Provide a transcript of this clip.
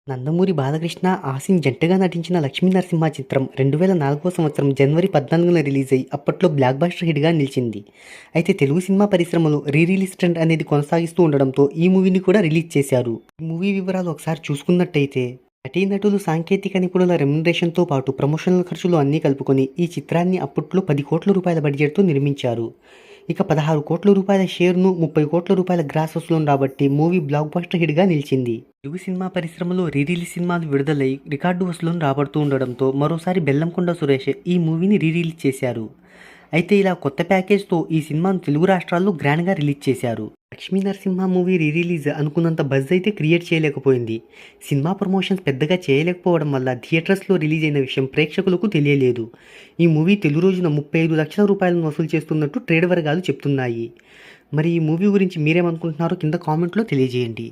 నందమూరి బాలకృష్ణ, ఆసిన్ జంటగా నటించిన 'లక్ష్మీ నరసింహ' చిత్రం 2004వ సంవత్సరం జనవరి 14న రిలీజ్ అయ్యి అప్పట్లో బ్లాక్ బస్టర్ హిట్‌గా నిలిచింది. అయితే తెలుగు సినిమా పరిశ్రమలో రిలీజ్ ట్రెండ్ అనేది కొనసాగిస్తూ ఉండడంతో ఈ మూవీని కూడా రిలీజ్ చేశారు. ఈ మూవీ వివరాలు ఒకసారి చూసుకున్నట్టయితే నటీనటులు, సాంకేతిక నిపుణుల రెమ్యునరేషన్‌తో పాటు ప్రమోషనల్ ఖర్చులు అన్నీ కలుపుకొని ఈ చిత్రాన్ని అప్పట్లో ₹10,00,00,000 బడ్జెట్‌తో నిర్మించారు. ఇక ₹16,00,00,000 షేర్‌ను, ₹30,00,00,000 గ్రాస్ వసూలును రాబట్టి మూవీ బ్లాక్ బస్టర్ హిట్‌గా నిలిచింది. తెలుగు సినిమా పరిశ్రమలో రిలీజ్ సినిమాలు విడుదలై రికార్డు వసూలును రాబడుతూ ఉండడంతో మరోసారి బెల్లంకొండ సురేష్ ఈ మూవీని రిలీజ్ చేశారు. అయితే ఇలా కొత్త ప్యాకేజ్‌తో ఈ సినిమాను తెలుగు రాష్ట్రాల్లో గ్రాండ్‌గా రిలీజ్ చేశారు. 'లక్ష్మీ నరసింహ' మూవీ రిలీజ్ అనుకున్నంత బజ్ అయితే క్రియేట్ చేయలేకపోయింది. సినిమా ప్రమోషన్స్ పెద్దగా చేయలేకపోవడం వల్ల థియేటర్స్‌లో రిలీజ్ అయిన విషయం ప్రేక్షకులకు తెలియలేదు. ఈ మూవీ తొలి రోజున ₹35,00,000 వసూలు చేస్తున్నట్టు ట్రేడ్ వర్గాలు చెప్తున్నాయి. మరి ఈ మూవీ గురించి మీరేమనుకుంటున్నారో కింద కామెంట్‌లో తెలియజేయండి.